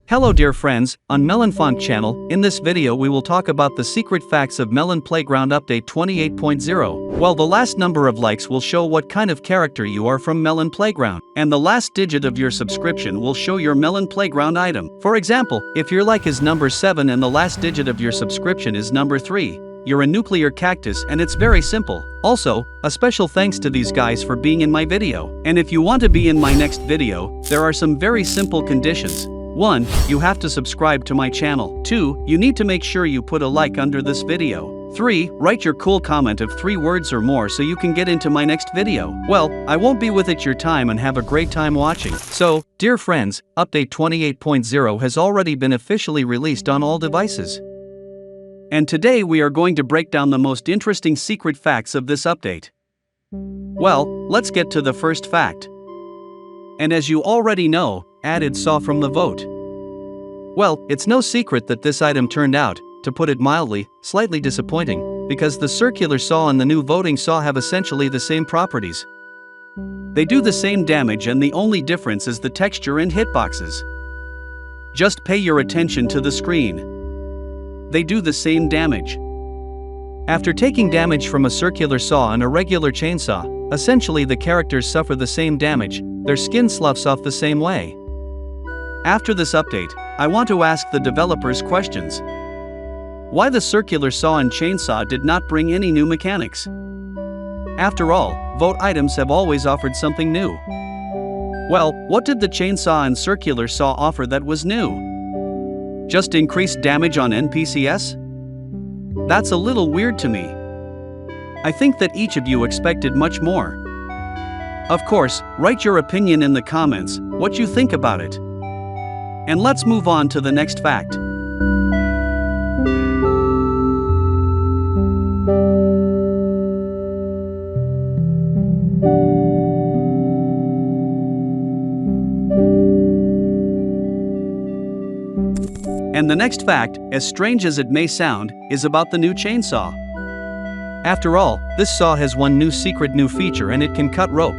Hello dear friends, on Melonfonk channel, in this video we will talk about the secret facts of Melon Playground Update 28.0. Well, the last number of likes will show what kind of character you are from Melon Playground, and the last digit of your subscription will show your Melon Playground item. For example, if your like is number 7 and the last digit of your subscription is number 3, you're a nuclear cactus and it's very simple. Also, a special thanks to these guys for being in my video. And if you want to be in my next video, there are some very simple conditions. 1. You have to subscribe to my channel. 2. You need to make sure you put a like under this video. 3. Write your cool comment of 3 words or more so you can get into my next video. Well, I won't be with it your time and have a great time watching. So, dear friends, Update 28.0 has already been officially released on all devices. And today we are going to break down the most interesting secret facts of this update. Well, let's get to the first fact. And as you already know, added saw from the vote. Well, it's no secret that this item turned out, to put it mildly, slightly disappointing, because the circular saw and the new voting saw have essentially the same properties. They do the same damage and the only difference is the texture and hitboxes. Just pay your attention to the screen. They do the same damage. After taking damage from a circular saw and a regular chainsaw, essentially the characters suffer the same damage, their skin sloughs off the same way. After this update, I want to ask the developers questions. Why the circular saw and chainsaw did not bring any new mechanics? After all, vote items have always offered something new. Well, what did the chainsaw and circular saw offer that was new? Just increased damage on NPCs? That's a little weird to me. I think that each of you expected much more. Of course, write your opinion in the comments, what you think about it. And let's move on to the next fact. And the next fact, as strange as it may sound, is about the new chainsaw. After all, this saw has one new secret new feature and it can cut rope.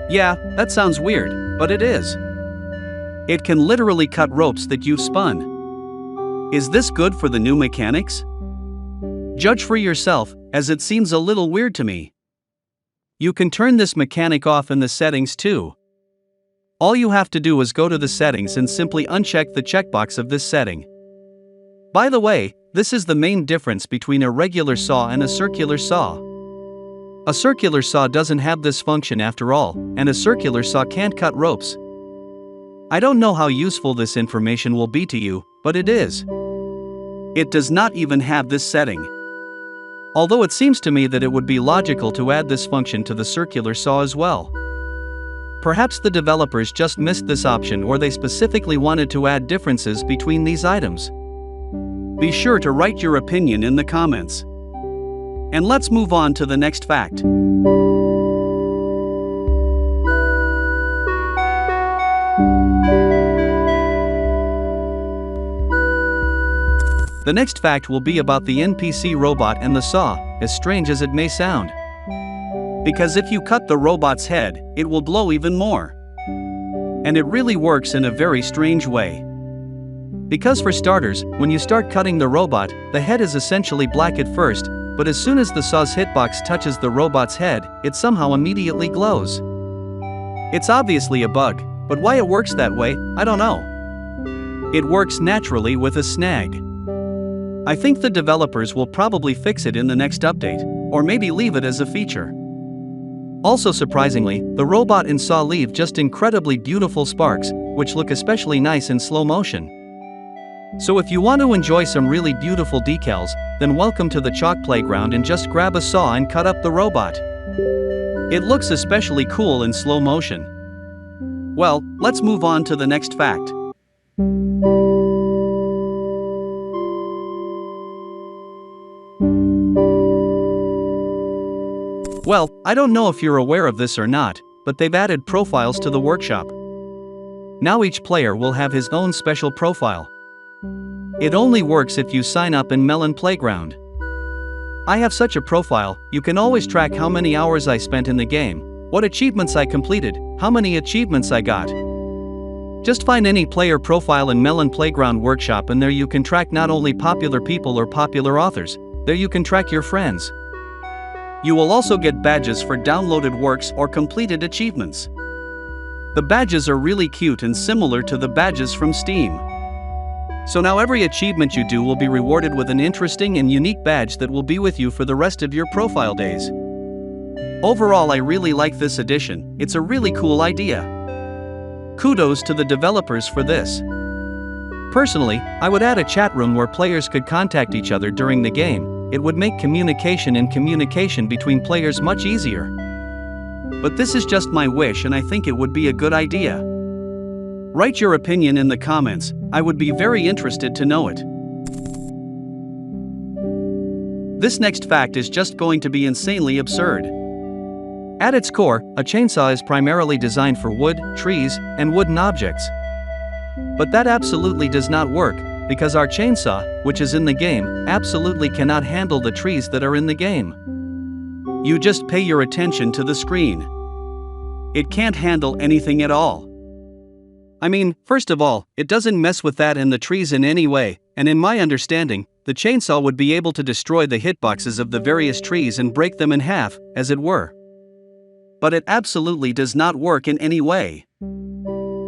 Yeah, that sounds weird, but it is. It can literally cut ropes that you've spun. Is this good for the new mechanics? Judge for yourself, as it seems a little weird to me. You can turn this mechanic off in the settings too. All you have to do is go to the settings and simply uncheck the checkbox of this setting. By the way, this is the main difference between a regular saw and a circular saw. A circular saw doesn't have this function after all, and a circular saw can't cut ropes. I don't know how useful this information will be to you, but it is. It does not even have this setting. Although it seems to me that it would be logical to add this function to the circular saw as well. Perhaps the developers just missed this option or they specifically wanted to add differences between these items. Be sure to write your opinion in the comments. And let's move on to the next fact. The next fact will be about the NPC robot and the saw, as strange as it may sound. Because if you cut the robot's head, it will glow even more. And it really works in a very strange way. Because for starters, when you start cutting the robot, the head is essentially black at first, but as soon as the saw's hitbox touches the robot's head, it somehow immediately glows. It's obviously a bug, but why it works that way, I don't know. It works naturally with a snag. I think the developers will probably fix it in the next update, or maybe leave it as a feature. Also surprisingly, the robot and saw leave just incredibly beautiful sparks, which look especially nice in slow motion. So if you want to enjoy some really beautiful decals, then welcome to the chalk playground and just grab a saw and cut up the robot. It looks especially cool in slow motion. Well, let's move on to the next fact. Well, I don't know if you're aware of this or not, but they've added profiles to the workshop. Now each player will have his own special profile. It only works if you sign up in Melon Playground. I have such a profile, you can always track how many hours I spent in the game, what achievements I completed, how many achievements I got. Just find any player profile in Melon Playground Workshop, and there you can track not only popular people or popular authors, there you can track your friends. You will also get badges for downloaded works or completed achievements. The badges are really cute and similar to the badges from Steam. So now every achievement you do will be rewarded with an interesting and unique badge that will be with you for the rest of your profile days. Overall, I really like this addition. It's a really cool idea. Kudos to the developers for this. Personally, I would add a chat room where players could contact each other during the game. It would make communication between players much easier. But this is just my wish, and I think it would be a good idea. Write your opinion in the comments. I would be very interested to know it. This next fact is just going to be insanely absurd. At its core, a chainsaw is primarily designed for wood, trees, and wooden objects. But that absolutely does not work, because our chainsaw, which is in the game, absolutely cannot handle the trees that are in the game. You just pay your attention to the screen. It can't handle anything at all. I mean, first of all, it doesn't mess with that and the trees in any way, and in my understanding, the chainsaw would be able to destroy the hitboxes of the various trees and break them in half, as it were. But it absolutely does not work in any way.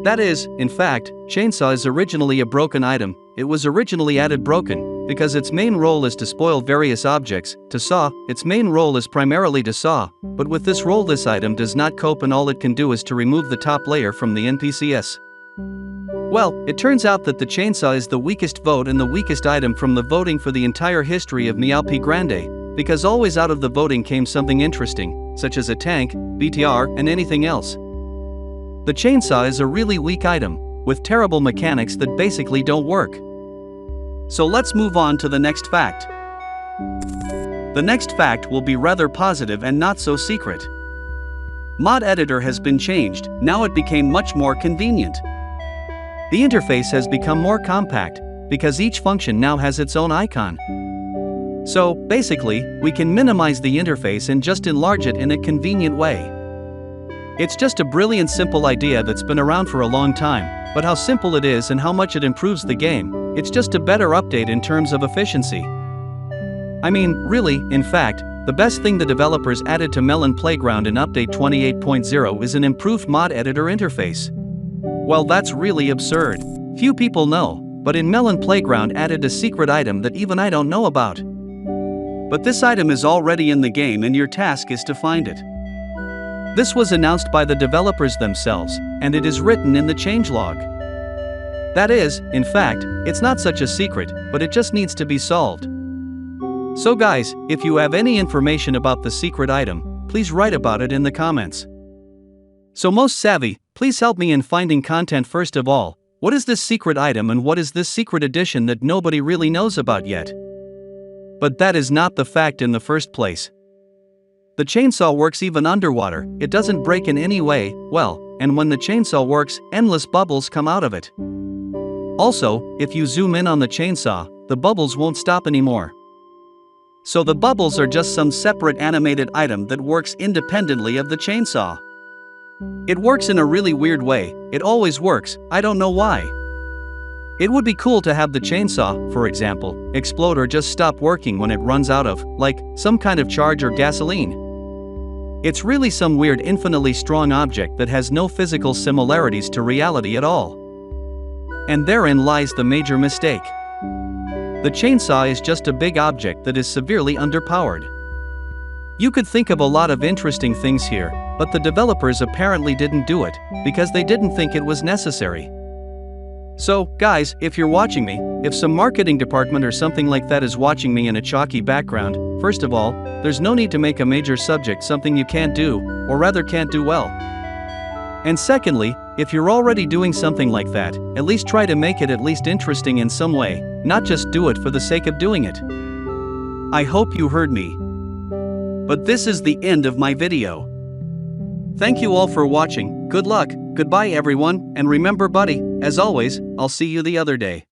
That is, in fact, chainsaw is originally a broken item. It was originally added broken, because its main role is to spoil various objects. To saw, its main role is primarily to saw, but with this role this item does not cope, and all it can do is to remove the top layer from the NPCs. Well, it turns out that the chainsaw is the weakest vote and the weakest item from the voting for the entire history of Meow Grande, because always out of the voting came something interesting, such as a tank, BTR, and anything else. The chainsaw is a really weak item, with terrible mechanics that basically don't work. So let's move on to the next fact. The next fact will be rather positive and not so secret. Mod editor has been changed. Now it became much more convenient. The interface has become more compact, because each function now has its own icon. So, basically, we can minimize the interface and just enlarge it in a convenient way. It's just a brilliant simple idea that's been around for a long time, but how simple it is and how much it improves the game, it's just a better update in terms of efficiency. I mean, really, in fact, the best thing the developers added to Melon Playground in Update 28.0 is an improved mod editor interface. Well, that's really absurd. Few people know, but in Melon Playground added a secret item that even I don't know about. But this item is already in the game and your task is to find it. This was announced by the developers themselves, and it is written in the changelog. That is, in fact, it's not such a secret, but it just needs to be solved. So guys, if you have any information about the secret item, please write about it in the comments. So most savvy, please help me in finding content. First of all, what is this secret item and what is this secret edition that nobody really knows about yet? But that is not the fact in the first place. The chainsaw works even underwater, it doesn't break in any way, well, and when the chainsaw works, endless bubbles come out of it. Also, if you zoom in on the chainsaw, the bubbles won't stop anymore. So the bubbles are just some separate animated item that works independently of the chainsaw. It works in a really weird way, it always works, I don't know why. It would be cool to have the chainsaw, for example, explode or just stop working when it runs out of, like, some kind of charge or gasoline. It's really some weird infinitely strong object that has no physical similarities to reality at all. And therein lies the major mistake. The chainsaw is just a big object that is severely underpowered. You could think of a lot of interesting things here, but the developers apparently didn't do it, because they didn't think it was necessary. So, guys, if you're watching me, if some marketing department or something like that is watching me in a chalky background, first of all, there's no need to make a major subject something you can't do, or rather can't do well. And secondly, if you're already doing something like that, at least try to make it at least interesting in some way, not just do it for the sake of doing it. I hope you heard me. But this is the end of my video. Thank you all for watching, good luck, goodbye everyone, and remember buddy, as always, I'll see you the other day.